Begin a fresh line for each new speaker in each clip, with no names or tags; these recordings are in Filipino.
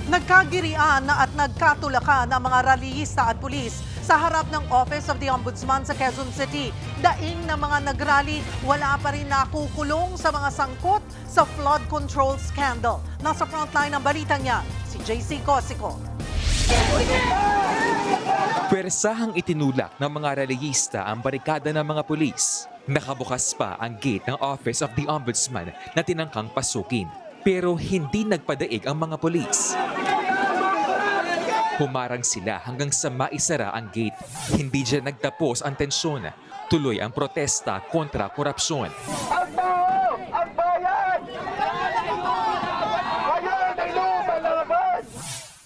Nagkagirian at nagkatulakan ang mga rallyista at pulis sa harap ng Office of the Ombudsman sa Quezon City. Daing ng mga nagrally, wala pa rin nakukulong sa mga sangkot sa flood control scandal. Nasa frontline ng balita niya, si JC Cosico.
Pwersahang itinulak ng mga rallyista ang barikada ng mga pulis. Nakabukas pa ang gate ng Office of the Ombudsman na tinangkang pasukin. Pero hindi nagpadaig ang mga pulis. Humarang sila hanggang sa maisara ang gate. Hindi dyan nagtapos ang tensyon. Tuloy ang protesta kontra korupsyon.
Ang tao! Ang bayan! Ngayon ay lumalaban!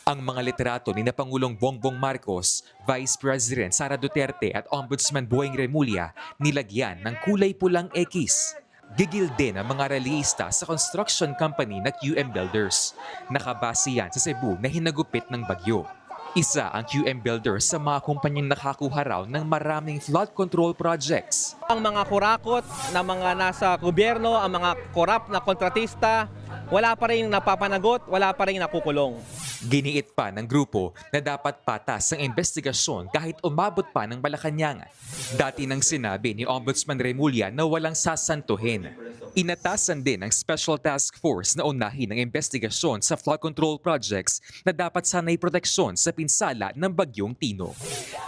Ang mga literato ni na Pangulong Bongbong Marcos, Vice President Sara Duterte at Ombudsman Boyeng Remulla nilagyan ng kulay pulang ekis. Gigil din ang mga rallyista sa construction company na QM Builders. Nakabase yan sa Cebu na hinagupit ng bagyo. Isa ang QM Builders sa mga kumpanyang nakakuha raw ng maraming flood control projects.
Ang mga kurakot na mga nasa gobyerno, ang mga korap na kontratista, wala pa rin napapanagot, wala pa rin nakukulong.
Giniit pa ng grupo na dapat patas ang investigasyon kahit umabot pa ng Malacanang. Dati nang sinabi ni Ombudsman Remulla na walang sasantuhin. Inatasan din ng Special Task Force na unahin ang investigasyon sa flood control projects na dapat sanay proteksyon sa pinsala ng Bagyong Tino.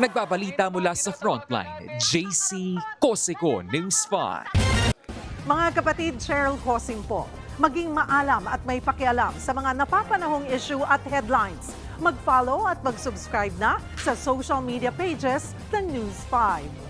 Nagbabalita mula sa Frontline, JC Cosico, News 5.
Mga kapatid, Cheryl Cosing po. Maging maalam at may pakialam sa mga napapanahong issue at headlines. Mag-follow at mag-subscribe na sa social media pages ng News 5.